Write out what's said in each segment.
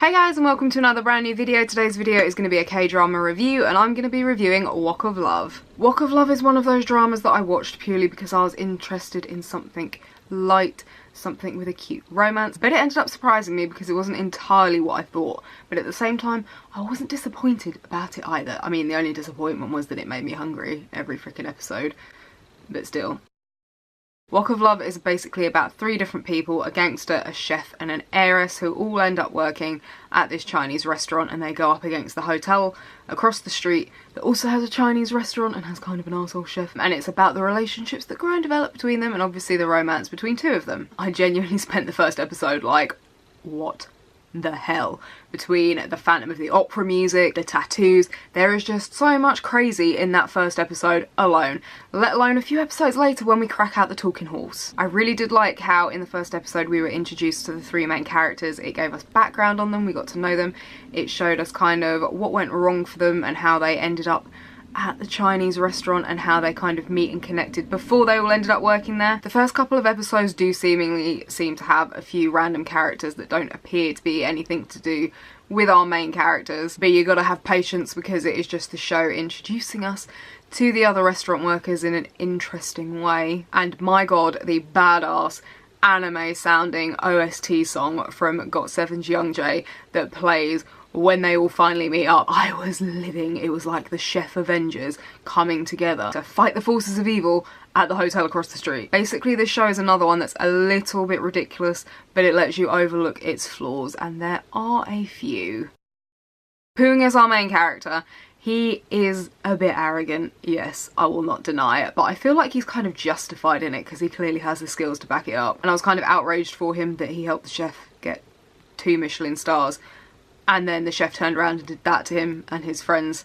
Hey guys, and welcome to another brand new video. Today's video is going to be a K-drama review, and I'm going to be reviewing Wok of Love. Wok of Love is one of those dramas that I watched purely because I was interested in something light, something with a cute romance, but it ended up surprising me because it wasn't entirely what I thought, but at the same time I wasn't disappointed about it either. I mean, the only disappointment was that it made me hungry every freaking episode, but still. Wok of Love is basically about three different people, a gangster, a chef and an heiress, who all end up working at this Chinese restaurant, and they go up against the hotel across the street that also has a Chinese restaurant and has kind of an arsehole chef, and it's about the relationships that grow and develop between them and obviously the romance between two of them. I genuinely spent the first episode like, what the hell? Between the Phantom of the Opera music, the tattoos, there is just so much crazy in that first episode alone, let alone a few episodes later when we crack out the talking horse. I really did like how in the first episode we were introduced to the three main characters. It gave us background on them, we got to know them, it showed us kind of what went wrong for them and how they ended up at the Chinese restaurant and how they kind of meet and connected before they all ended up working there. The first couple of episodes do seem to have a few random characters that don't appear to be anything to do with our main characters, but you gotta have patience because it is just the show introducing us to the other restaurant workers in an interesting way. And my god, the badass anime sounding OST song from GOT7's Youngjae that plays when they all finally meet up, I was living. It was like the Chef Avengers coming together to fight the forces of evil at the hotel across the street. Basically, this show is another one that's a little bit ridiculous, but it lets you overlook its flaws, and there are a few. Poong is our main character. He is a bit arrogant, yes, I will not deny it, but I feel like he's kind of justified in it because he clearly has the skills to back it up. And I was kind of outraged for him that he helped the chef get 2 Michelin stars, and then the chef turned around and did that to him and his friends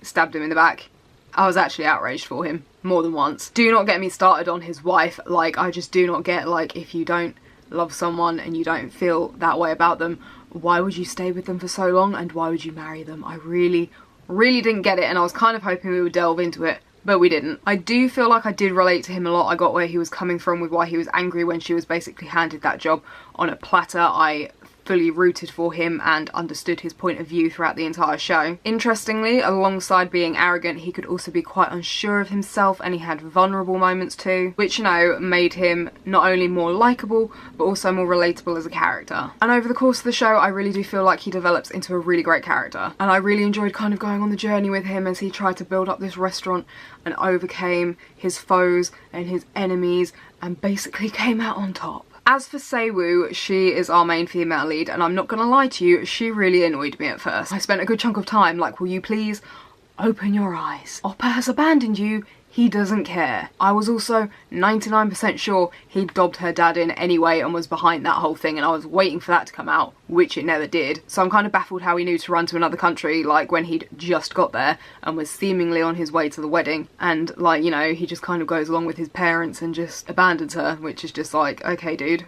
stabbed him in the back. I was actually outraged for him more than once. Do not get me started on his wife. Like, I just do not get, like, if you don't love someone and you don't feel that way about them, why would you stay with them for so long and why would you marry them? I really didn't get it, and I was kind of hoping we would delve into it, but we didn't. I do feel like I did relate to him a lot. I got where he was coming from with why he was angry when she was basically handed that job on a platter. I fully rooted for him and understood his point of view throughout the entire show. Interestingly, alongside being arrogant, he could also be quite unsure of himself, and he had vulnerable moments too, which, you know, made him not only more likeable, but also more relatable as a character. And over the course of the show, I really do feel like he develops into a really great character. And I really enjoyed kind of going on the journey with him as he tried to build up this restaurant and overcame his foes and his enemies and basically came out on top. As for Sae-woo, she is our main female lead, and I'm not gonna lie to you, she really annoyed me at first. I spent a good chunk of time like, will you please open your eyes? Oppa has abandoned you, he doesn't care. I was also 99% sure he'd dobbed her dad in anyway and was behind that whole thing, and I was waiting for that to come out, which it never did. So I'm kind of baffled how he knew to run to another country, like when he'd just got there and was seemingly on his way to the wedding, and like, you know, he just kind of goes along with his parents and just abandons her, which is just like, okay dude.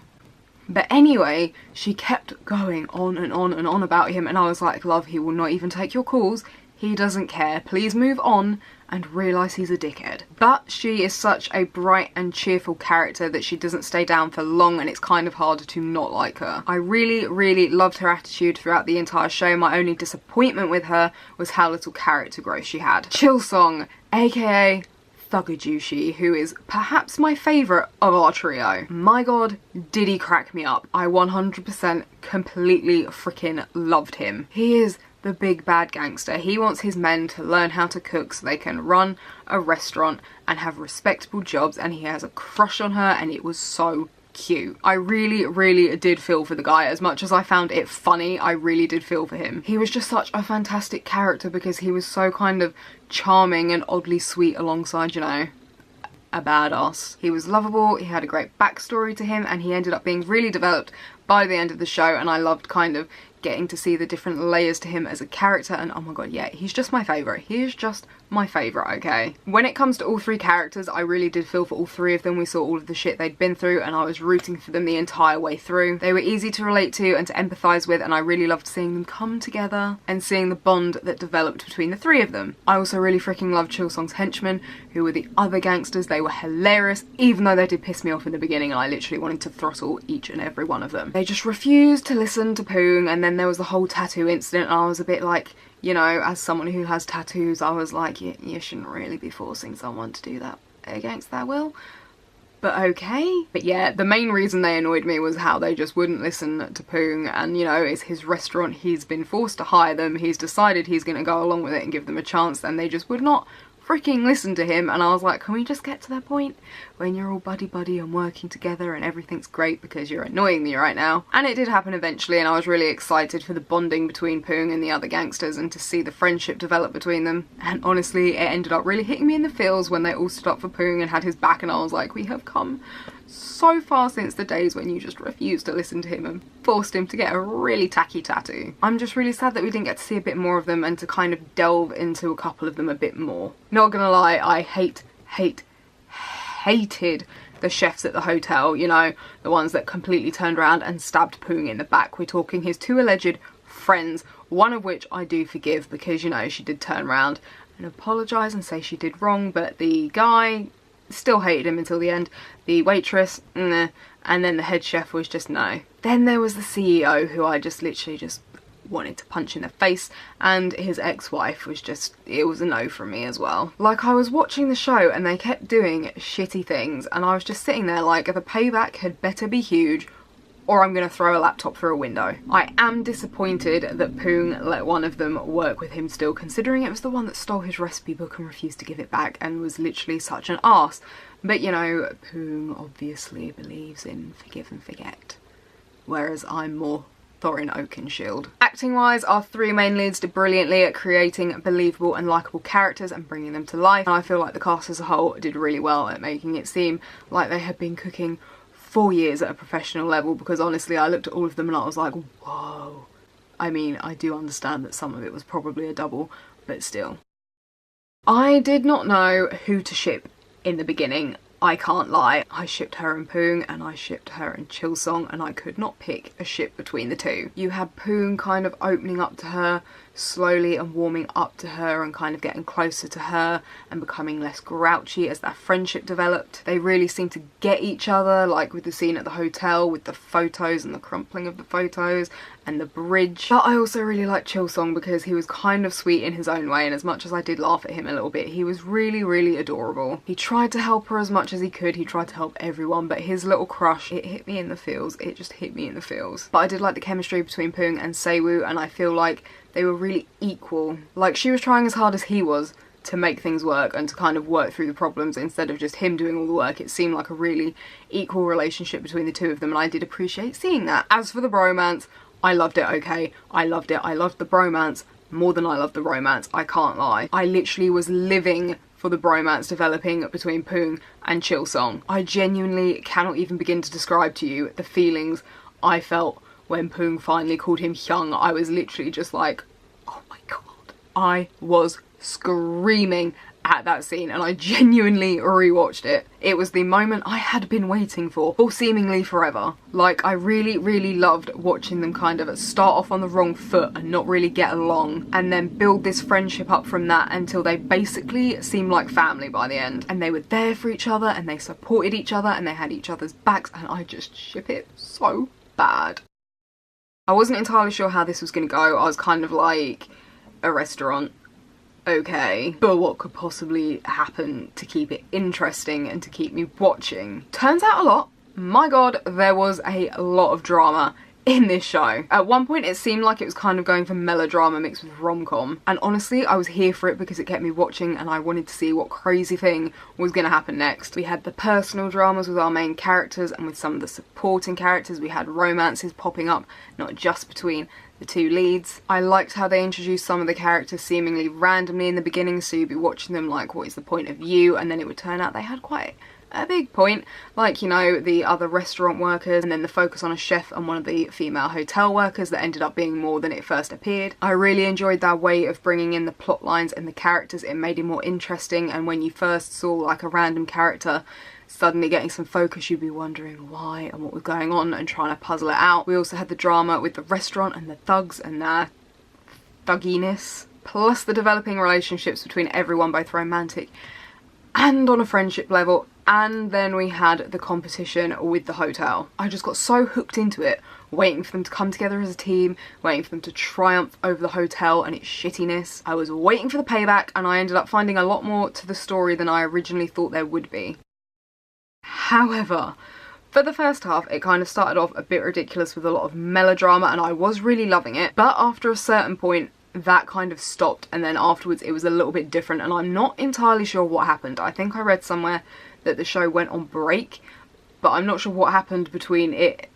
But anyway, she kept going on and on and on about him, and I was like, love, he will not even take your calls. He doesn't care. Please move on and realise he's a dickhead. But she is such a bright and cheerful character that she doesn't stay down for long, and it's kind of hard to not like her. I really loved her attitude throughout the entire show. My only disappointment with her was how little character growth she had. Chilsong, aka Thuggajushi, who is perhaps my favourite of our trio. My god, did he crack me up. I 100% completely freaking loved him. He is the big bad gangster. He wants his men to learn how to cook so they can run a restaurant and have respectable jobs, and he has a crush on her, and it was so cute. I really did feel for the guy. As much as I found it funny, I really did feel for him. He was just such a fantastic character because he was so kind of charming and oddly sweet alongside, you know, a badass. He was lovable, he had a great backstory to him, and he ended up being really developed by the end of the show, and I loved kind of getting to see the different layers to him as a character, and oh my god, yeah, he's just my favourite. He is just my favourite, okay? When it comes to all three characters, I really did feel for all three of them. We saw all of the shit they'd been through, and I was rooting for them the entire way through. They were easy to relate to and to empathise with, and I really loved seeing them come together and seeing the bond that developed between the three of them. I also really freaking loved Chilsong's henchmen, who were the other gangsters. They were hilarious, even though they did piss me off in the beginning, and I literally wanted to throttle each and every one of them. They just refused to listen to Poong, and then then there was the whole tattoo incident, and I was a bit like, you know, as someone who has tattoos, I was like, you shouldn't really be forcing someone to do that against their will. But okay. But yeah, the main reason they annoyed me was how they just wouldn't listen to Poong, and you know, it's his restaurant, he's been forced to hire them, he's decided he's gonna go along with it and give them a chance, and they just would not freaking listen to him. And I was like, can we just get to that point when you're all buddy-buddy and working together and everything's great, because you're annoying me right now. And it did happen eventually, and I was really excited for the bonding between Poong and the other gangsters and to see the friendship develop between them. And honestly, it ended up really hitting me in the feels when they all stood up for Poong and had his back, and I was like, we have come so far since the days when you just refused to listen to him and forced him to get a really tacky tattoo. I'm just really sad that we didn't get to see a bit more of them and to kind of delve into a couple of them a bit more. Not gonna lie, I hated the chefs at the hotel, you know, the ones that completely turned around and stabbed Poong in the back. We're talking his two alleged friends, one of which I do forgive because, you know, she did turn around and apologise and say she did wrong, but the guy still hated him until the end. The waitress, nah, and then the head chef was just no. Then there was the CEO, who I just literally just wanted to punch in the face, and his ex-wife was just, it was a no from me as well. Like, I was watching the show and they kept doing shitty things, and I was just sitting there like, the payback had better be huge, or I'm gonna throw a laptop through a window. I am disappointed that Poong let one of them work with him still, considering it was the one that stole his recipe book and refused to give it back and was literally such an arse. But you know, Poong obviously believes in forgive and forget, whereas I'm more Thorin Oakenshield. Acting wise, our three main leads did brilliantly at creating believable and likeable characters and bringing them to life, and I feel like the cast as a whole did really well at making it seem like they had been cooking 4 years at a professional level, because honestly I looked at all of them and I was like, whoa. I mean, I do understand that some of it was probably a double, but still. I did not know who to ship in the beginning, I can't lie. I shipped her and Poong, and I shipped her and Chillsong, and I could not pick a ship between the two. You had Poong kind of opening up to her slowly and warming up to her and kind of getting closer to her and becoming less grouchy as their friendship developed. They really seemed to get each other, like with the scene at the hotel with the photos and the crumpling of the photos and the bridge. But I also really liked Chillsong because he was kind of sweet in his own way, and as much as I did laugh at him a little bit, he was really, really adorable. He tried to help her as much as he could, he tried to help everyone, but his little crush, it hit me in the feels. It just hit me in the feels. But I did like the chemistry between Poong and Saewoo, and I feel like they were really equal. Like, she was trying as hard as he was to make things work and to kind of work through the problems instead of just him doing all the work. It seemed like a really equal relationship between the two of them, and I did appreciate seeing that. As for the bromance, I loved it, okay? I loved it. I loved the bromance more than I loved the romance, I can't lie. I literally was living for the bromance developing between Poong and Chillsong. I genuinely cannot even begin to describe to you the feelings I felt when Poong finally called him Hyung. I was literally just like, oh my god. I was screaming at that scene, and I genuinely rewatched it. It was the moment I had been waiting for seemingly forever. Like, I really, really loved watching them kind of start off on the wrong foot and not really get along, and then build this friendship up from that until they basically seemed like family by the end. And they were there for each other, and they supported each other, and they had each other's backs, and I just ship it so bad. I wasn't entirely sure how this was going to go. I was kind of like, a restaurant, okay, but what could possibly happen to keep it interesting and to keep me watching? Turns out a lot. My god, there was a lot of drama in this show. At one point it seemed like it was kind of going for melodrama mixed with rom-com, and honestly I was here for it because it kept me watching and I wanted to see what crazy thing was going to happen next. We had the personal dramas with our main characters, and with some of the supporting characters we had romances popping up, not just between the two leads. I liked how they introduced some of the characters seemingly randomly in the beginning, so you'd be watching them like, what is the point of view? And then it would turn out they had quite a big point, like, you know, the other restaurant workers, and then the focus on a chef and one of the female hotel workers that ended up being more than it first appeared. I really enjoyed that way of bringing in the plot lines and the characters. It made it more interesting, and when you first saw like a random character suddenly getting some focus, you'd be wondering why and what was going on and trying to puzzle it out. We also had the drama with the restaurant and the thugs and their thugginess, plus the developing relationships between everyone, both romantic and on a friendship level. And then we had the competition with the hotel. I just got so hooked into it waiting for them to come together as a team, waiting for them to triumph over the hotel and its shittiness. I was waiting for the payback, and I ended up finding a lot more to the story than I originally thought there would be. However, for the first half, it kind of started off a bit ridiculous with a lot of melodrama, and I was really loving it. But after a certain point, that kind of stopped, and then afterwards it was a little bit different, and I'm not entirely sure what happened. I think I read somewhere that the show went on break, but I'm not sure what happened between it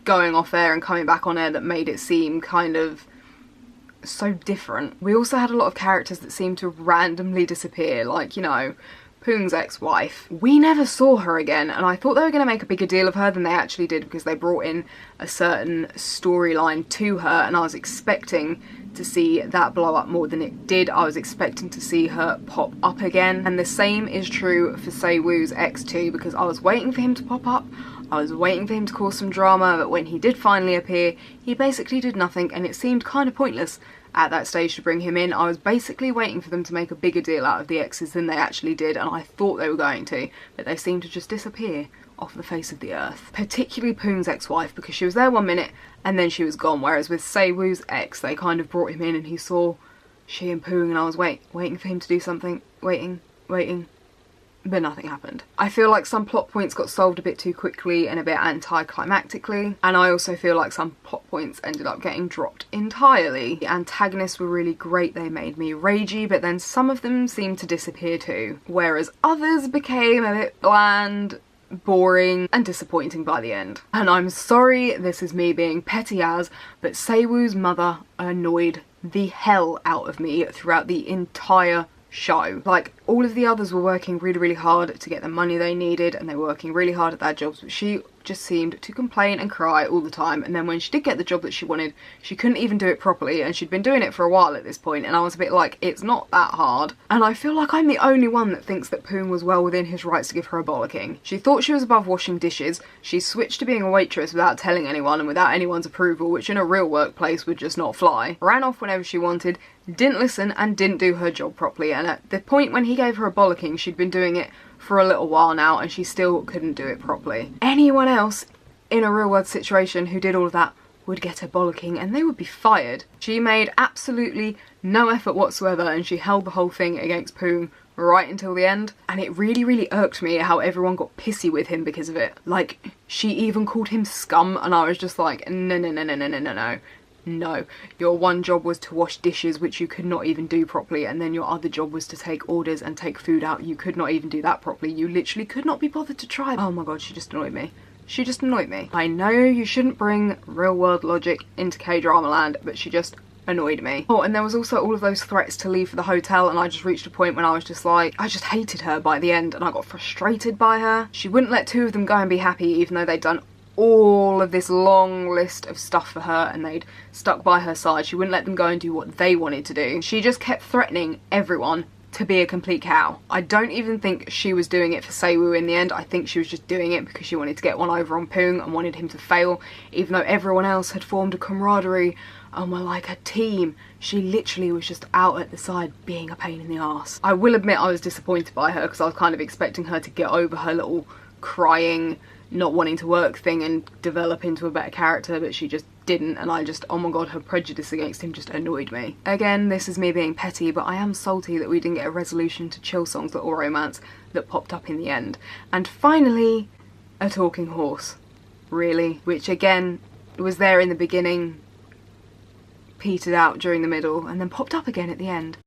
going off air and coming back on air that made it seem kind of so different. We also had a lot of characters that seemed to randomly disappear, like, you know, Poong's ex-wife. We never saw her again, and I thought they were going to make a bigger deal of her than they actually did, because they brought in a certain storyline to her, and I was expecting to see that blow up more than it did. I was expecting to see her pop up again, and the same is true for Se-woo's ex too, because I was waiting for him to pop up, I was waiting for him to cause some drama, but when he did finally appear, he basically did nothing, and it seemed kind of pointless at that stage to bring him in. I was basically waiting for them to make a bigger deal out of the exes than they actually did, and I thought they were going to, but they seemed to just disappear off the face of the earth. Particularly Poong's ex-wife, because she was there 1 minute and then she was gone, whereas with Se-woo's ex, they kind of brought him in and he saw she and Poong, and I was waiting for him to do something, waiting, but nothing happened. I feel like some plot points got solved a bit too quickly and a bit anticlimactically, and I also feel like some plot points ended up getting dropped entirely. The antagonists were really great, they made me ragey, but then some of them seemed to disappear too, whereas others became a bit bland, boring and disappointing by the end. And I'm sorry, this is me being petty as, but Se-woo's mother annoyed the hell out of me throughout the entire show. Like, all of the others were working really hard to get the money they needed, and they were working really hard at their jobs, but she just seemed to complain and cry all the time, and then when she did get the job that she wanted, she couldn't even do it properly, and she'd been doing it for a while at this point, and I was a bit like, it's not that hard. And I feel like I'm the only one that thinks that Poong was well within his rights to give her a bollocking. She thought she was above washing dishes, she switched to being a waitress without telling anyone and without anyone's approval, which in a real workplace would just not fly, ran off whenever she wanted, didn't listen and didn't do her job properly, and at the point when he gave her a bollocking, she'd been doing it for a little while now and she still couldn't do it properly. Anyone else in a real world situation who did all of that would get a bollocking and they would be fired. She made absolutely no effort whatsoever, and she held the whole thing against Poong right until the end, and it really irked me how everyone got pissy with him because of it. Like, she even called him scum, and I was just like, no, your one job was to wash dishes, which you could not even do properly, and then your other job was to take orders and take food out. You could not even do that properly. You literally could not be bothered to try. Oh my god, she just annoyed me. She just annoyed me. I know you shouldn't bring real world logic into K-drama land, but she just annoyed me. Oh, and there was also all of those threats to leave for the hotel, and I just reached a point when I was just like, I just hated her by the end, and I got frustrated by her. She wouldn't let two of them go and be happy, even though they'd done all of this long list of stuff for her and they'd stuck by her side. She wouldn't let them go and do what they wanted to do. She just kept threatening everyone to be a complete cow. I don't even think she was doing it for Se-woo in the end. I think she was just doing it because she wanted to get one over on Poong and wanted him to fail, even though everyone else had formed a camaraderie and were like a team. She literally was just out at the side being a pain in the arse. I will admit I was disappointed by her because I was kind of expecting her to get over her little crying, not wanting to work thing and develop into a better character, but she just didn't, and I just, oh my god, her prejudice against him just annoyed me. Again, this is me being petty, but I am salty that we didn't get a resolution to Chill Song's little romance that popped up in the end. And finally, a talking horse. Really? Which again, was there in the beginning, petered out during the middle, and then popped up again at the end.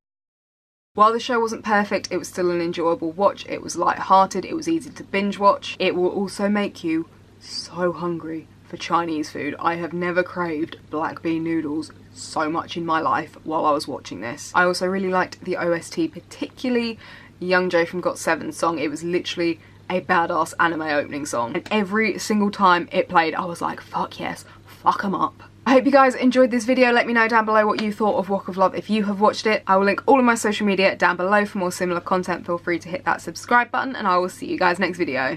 While the show wasn't perfect, it was still an enjoyable watch. It was light-hearted, it was easy to binge watch. It will also make you so hungry for Chinese food. I have never craved black bean noodles so much in my life while I was watching this. I also really liked the OST, particularly Young Jae from GOT7's song. It was literally a badass anime opening song, and every single time it played I was like, fuck yes, fuck 'em up. I hope you guys enjoyed this video. Let me know down below what you thought of Wok of Love if you have watched it. I will link all of my social media down below for more similar content. Feel free to hit that subscribe button, and I will see you guys next video.